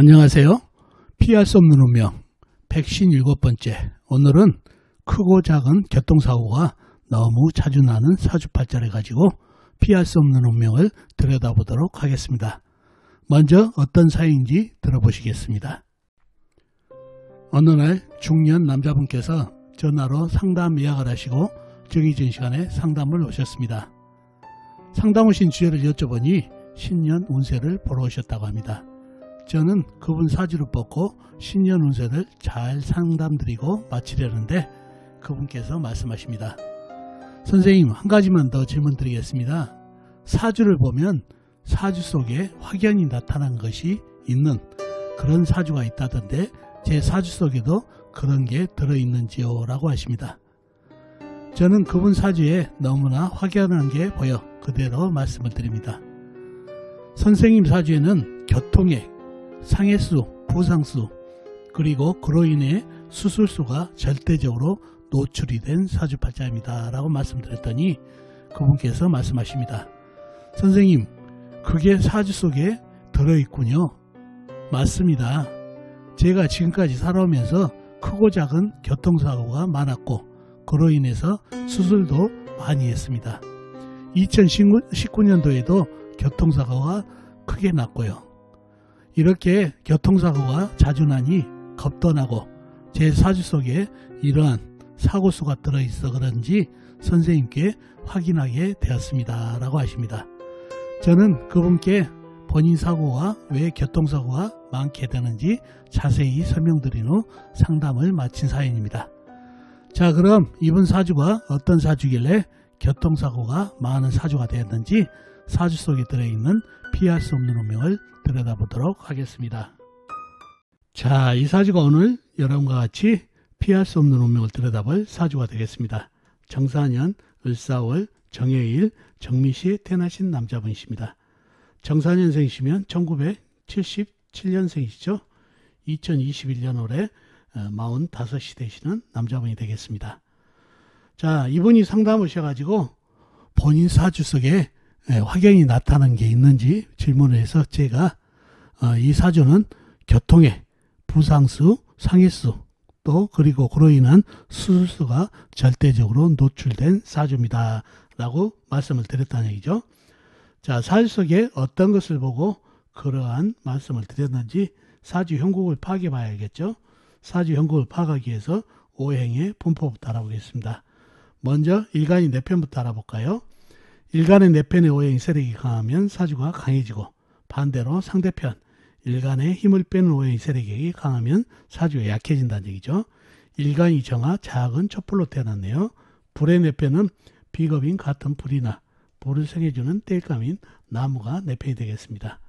안녕하세요. 피할 수 없는 운명 157번째. 오늘은 크고 작은 교통사고가 너무 자주 나는 사주팔자를 가지고 피할 수 없는 운명을 들여다보도록 하겠습니다. 먼저 어떤 사연인지 들어보시겠습니다. 어느 날 중년 남자분께서 전화로 상담 예약을 하시고 정해진 시간에 상담을 오셨습니다. 상담 오신 주제를 여쭤보니 신년 운세를 보러 오셨다고 합니다. 저는 그분 사주를 뽑고 신년 운세를 잘 상담드리고 마치려는데 그분께서 말씀하십니다. 선생님, 한 가지만 더 질문 드리겠습니다. 사주를 보면 사주 속에 확연히 나타난 것이 있는 그런 사주가 있다던데 제 사주 속에도 그런 게 들어있는지요? 라고 하십니다. 저는 그분 사주에 너무나 확연한 게 보여 그대로 말씀을 드립니다. 선생님 사주에는 교통액, 상해수, 부상수, 그리고 그로 인해 수술수가 절대적으로 노출이 된 사주팔자입니다. 라고 말씀드렸더니 그분께서 말씀하십니다. 선생님, 그게 사주 속에 들어있군요. 맞습니다. 제가 지금까지 살아오면서 크고 작은 교통사고가 많았고 그로 인해서 수술도 많이 했습니다. 2019년도에도 교통사고가 크게 났고요. 이렇게 교통사고가 자주 나니 겁도 나고 제 사주 속에 이러한 사고수가 들어있어 그런지 선생님께 확인하게 되었습니다. 라고 하십니다. 저는 그분께 본인 사고가 왜 교통사고가 많게 되는지 자세히 설명드린 후 상담을 마친 사연입니다. 자, 그럼 이분 사주가 어떤 사주길래 교통사고가 많은 사주가 되었는지 사주 속에 들어있는 피할 수 없는 운명을 들여다보도록 하겠습니다. 자, 이 사주가 오늘 여러분과 같이 피할 수 없는 운명을 들여다볼 사주가 되겠습니다. 정사년 을사월 정해일 정미시에 태어나신 남자분이십니다. 정사년생이시면 1977년생이시죠. 2021년 올해 45이 되시는 남자분이 되겠습니다. 자, 이분이 상담 오셔가지고 본인 사주 속에 확연히 나타난 게 있는지 질문을 해서 제가 이 사주는 교통에 부상수, 상해수 또 그리고 그로 인한 수술수가 절대적으로 노출된 사주입니다. 라고 말씀을 드렸다는 얘기죠. 자, 사주 속에 어떤 것을 보고 그러한 말씀을 드렸는지 사주 형국을 파악해 봐야겠죠. 사주 형국을 파악하기 위해서 오행의 분포부터 알아보겠습니다. 먼저 일간이 4편부터 알아볼까요? 일간의 4편의 오행이 세력이 강하면 사주가 강해지고 반대로 상대편 일간의 힘을 빼는 오행이 세력이 강하면 사주가 약해진다는 얘기죠. 일간이 정화 작은 촛불로 태어났네요. 불의 4편은 비겁인 같은 불이나 불을 생해주는 땔감인 나무가 4편이 되겠습니다.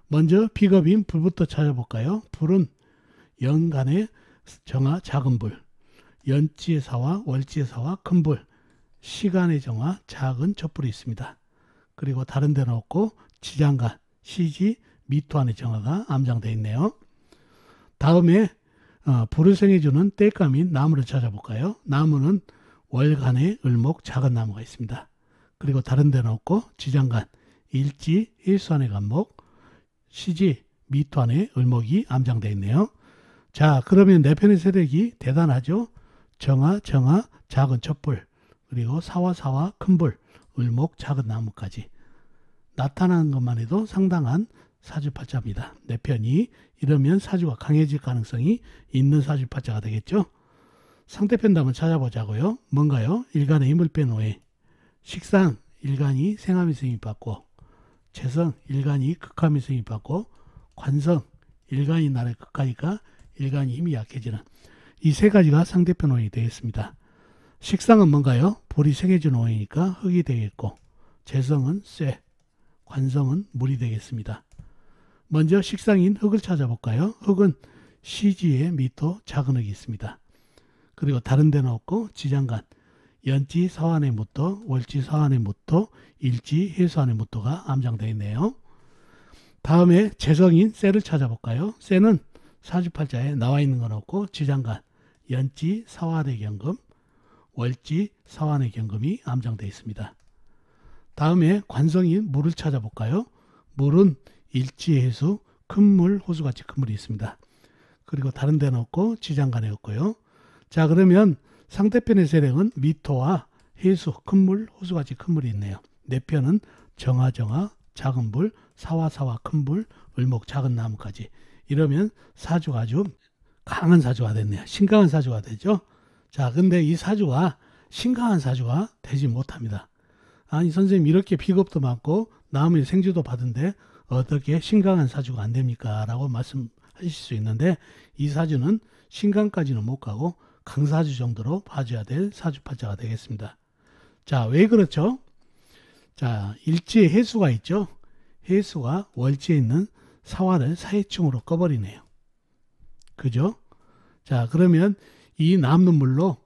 먼저 비겁인 불부터 찾아볼까요? 불은 연간의 정화 작은 불, 연지의 사화, 월지의 사화 큰 불, 시간의 정화 작은 촛불이 있습니다. 그리고 다른 데는 없고 지장간, 시지, 미토안의 정화가 암장되어 있네요. 다음에 불을 생해주는 땔감인 나무를 찾아볼까요? 나무는 월간의 을목 작은 나무가 있습니다. 그리고 다른 데는 없고 지장간, 일지, 일수안의 간목, 시지, 미토안의 을목이 암장되어 있네요. 자, 그러면 4편의 세력이 대단하죠. 정화, 작은 촛불, 그리고 사화, 큰 불, 을목, 작은 나무까지 나타나는 것만 해도 상당한 사주팔자입니다. 4편이 이러면 사주가 강해질 가능성이 있는 사주팔자가 되겠죠. 상대편도 한번 찾아보자고요. 뭔가요? 일간의 힘을 뺀 오행. 식상, 일간이 생함의 승입받고, 재성, 일간이 극함의 승입받고, 관성, 일간이 나를 극하니까 일간이 힘이 약해지는 이 3가지가 상대편 오행이 되겠습니다. 식상은 뭔가요? 불이 생해주는 오행이니까 흙이 되겠고, 재성은 쇠, 관성은 물이 되겠습니다. 먼저 식상인 흙을 찾아볼까요? 흙은 시지에 미토 작은 흙이 있습니다. 그리고 다른 데는 없고 지장간, 연지 사환의 무토, 월지 사환의 무토, 일지 해수환의 무토가 암장되어 있네요. 다음에 재성인 쇠를 찾아볼까요? 쇠는 사주팔자에 나와 있는 건 없고 지장간, 연지 사환의 경금, 월지 사환의 경금이 암장되어 있습니다. 다음에 관성인 물을 찾아볼까요? 물은 일지해수, 큰물, 호수같이 큰 물이 있습니다. 그리고 다른 데는 없고 지장간에 없고요. 자, 그러면 상대편의 세력은 미토와 해수, 큰물, 호수같이 큰 물이 있네요. 내 편은 정화, 작은 불, 사화, 큰 불, 을목, 작은 나무까지. 이러면 사주가 아주 강한 사주가 됐네요. 신강한 사주가 되죠. 자, 근데 이 사주가 신강한 사주가 되지 못합니다. 아니, 선생님 이렇게 비겁도 많고 나무의 생주도 받은데 어떻게 신강한 사주가 안 됩니까? 라고 말씀하실 수 있는데, 이 사주는 신강까지는 못 가고 강사주 정도로 봐줘야 될 사주팔자가 되겠습니다. 자, 왜 그렇죠? 자, 일지에 해수가 있죠. 해수가 월지에 있는 사화를 사해충으로 꺼버리네요. 그죠? 자, 그러면 이 남는 물로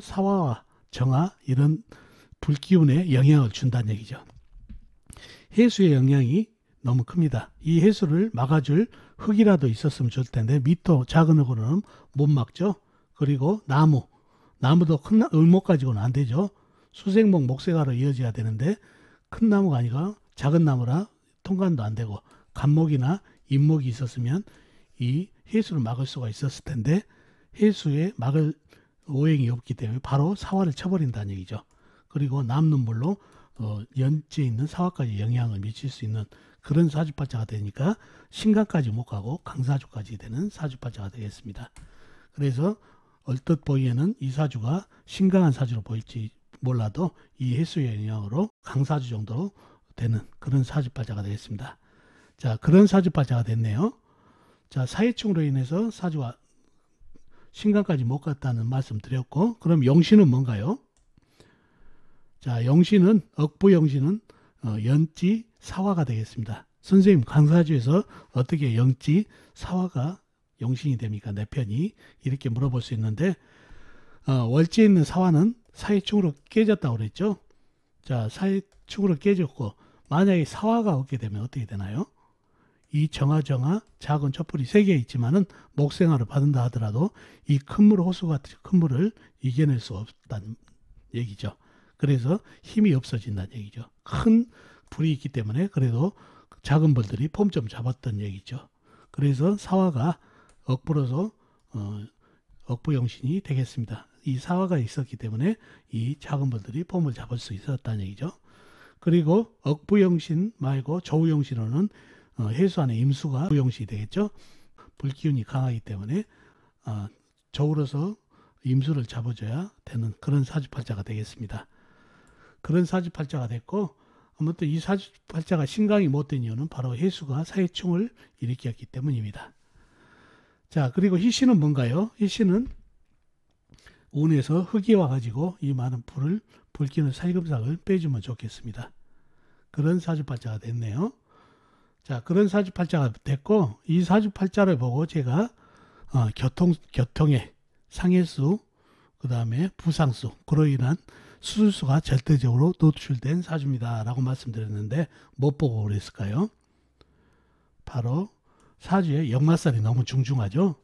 사화와 정화 이런 불기운에 영향을 준다는 얘기죠. 해수의 영향이 너무 큽니다. 이 해수를 막아줄 흙이라도 있었으면 좋을 텐데 미토 작은 흙으로는 못 막죠. 그리고 나무도 큰 을목 가지고는 안 되죠. 수생목 목쇠가로 이어져야 되는데 큰 나무가 아니라 작은 나무라 통관도 안 되고 간목이나 인목이 있었으면 이 해수를 막을 수가 있었을 텐데 해수에 막을 오행이 없기 때문에 바로 사화를 쳐버린다는 얘기죠. 그리고 남는 물로 연지에 있는 사화까지 영향을 미칠 수 있는 그런 사주팔자가 되니까 신강까지 못 가고 강사주까지 되는 사주팔자가 되겠습니다. 그래서 얼뜻 보기에는 이 사주가 신강한 사주로 보일지 몰라도 이 해수의 영향으로 강사주 정도로 되는 그런 사주팔자가 되겠습니다. 자, 그런 사주팔자가 됐네요. 자, 사해충으로 인해서 사주가 신강까지 못 갔다는 말씀 드렸고, 그럼 영신은 뭔가요? 자, 영신은 억부 영신은 연지 사화가 되겠습니다. 선생님, 강사주에서 어떻게 영지 사화가 영신이 됩니까? 내 편이 이렇게 물어볼 수 있는데, 월지에 있는 사화는 사해충으로 깨졌다고 그랬죠. 자, 사해충으로 깨졌고 만약에 사화가 없게 되면 어떻게 되나요? 이 정화 작은 촛불이 3개 있지만은 목생화를 받는다 하더라도 이 큰물 호수 같은 큰 물을 이겨낼 수 없다는 얘기죠. 그래서 힘이 없어진다는 얘기죠. 큰 불이 있기 때문에 그래도 작은 불들이 폼 좀 잡았던 얘기죠. 그래서 사화가 억부로서 억부영신이 되겠습니다. 이 사화가 있었기 때문에 이 작은 불들이 폼을 잡을 수 있었다는 얘기죠. 그리고 억부영신 말고 조우영신으로는 해수 안에 임수가 부영신이 되겠죠. 불기운이 강하기 때문에 저우로서 임수를 잡아줘야 되는 그런 사주팔자가 되겠습니다. 그런 사주팔자가 됐고, 아무튼 이 사주팔자가 신강이 못된 이유는 바로 해수가 사해충을 일으켰기 때문입니다. 자, 그리고 희신은 뭔가요? 희신은 운에서 흙이 와가지고 이 많은 불기운을 살금살금 빼주면 좋겠습니다. 그런 사주팔자가 됐네요. 자, 그런 사주팔자가 됐고, 이 사주팔자를 보고 제가 교통의 상해수, 그 다음에 부상수, 그로 인한 수술수가 절대적으로 노출된 사주입니다 라고 말씀드렸는데 못 보고 그랬을까요? 바로 사주의 역마살이 너무 중중하죠.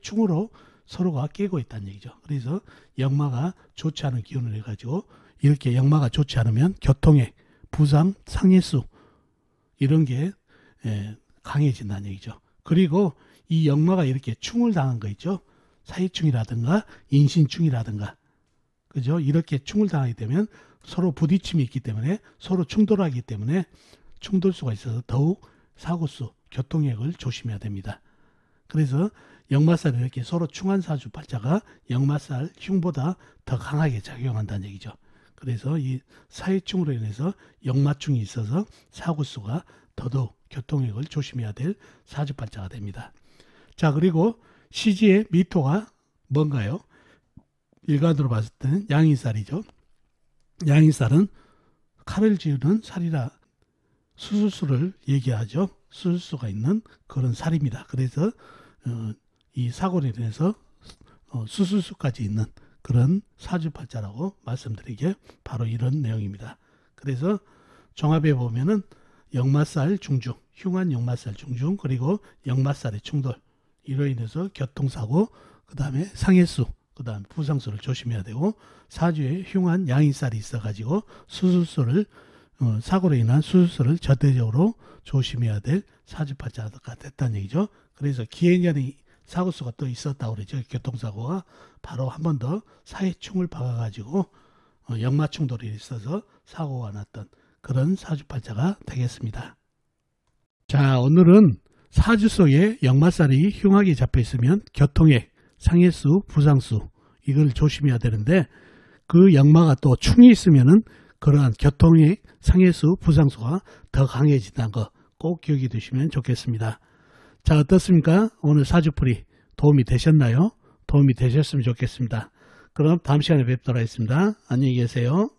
충으로 서로가 깨고 있다는 얘기죠. 그래서 역마가 좋지 않은 기운을 해가지고 이렇게 역마가 좋지 않으면 교통의 부상, 상해수 이런 게 강해진다는 얘기죠. 그리고 이 역마가 이렇게 충을 당한 거 있죠. 사해충이라든가 인신충이라든가, 그죠? 이렇게 충을 당하게 되면 서로 부딪힘이 있기 때문에 서로 충돌하기 때문에 충돌수가 있어서 더욱 사고수, 교통액을 조심해야 됩니다. 그래서 역마살이 이렇게 서로 충한 사주팔자가 역마살 흉보다 더 강하게 작용한다는 얘기죠. 그래서 이 사해충으로 인해서 역마충이 있어서 사고수가 더더욱 교통액을 조심해야 될 사주팔자가 됩니다. 자, 그리고 시지의 미토가 뭔가요? 일간으로 봤을 때는 양인살이죠. 양인살은 칼을 지우는 살이라 수술수를 얘기하죠. 수술수가 있는 그런 살입니다. 그래서 이 사고로 인해서 수술수까지 있는 그런 사주팔자라고 말씀드리게 바로 이런 내용입니다. 그래서 종합해 보면은 역마살 중중, 흉한 역마살 중중, 그리고 역마살의 충돌, 이로 인해서 교통사고, 그 다음에 상해수, 그 다음에 부상수를 조심해야 되고, 사주에 흉한 양인살이 있어가지고 수술수를 사고로 인한 수술을 절대적으로 조심해야 될 사주팔자가 됐다는 얘기죠. 그래서 기해년이 사고수가 또 있었다고 그러죠. 교통사고가 바로 한 번 더 사해충을 박아가지고 역마충돌이 있어서 사고가 났던 그런 사주팔자가 되겠습니다. 자, 오늘은 사주 속에 역마살이 흉하게 잡혀 있으면 교통액, 상해수, 부상수 이걸 조심해야 되는데 그 역마가 또 충이 있으면은 그러한 교통액, 상해수, 부상수가 더 강해진다는 거 꼭 기억해 두시면 좋겠습니다. 자, 어떻습니까? 오늘 사주풀이 도움이 되셨나요? 도움이 되셨으면 좋겠습니다. 그럼 다음 시간에 뵙도록 하겠습니다. 안녕히 계세요.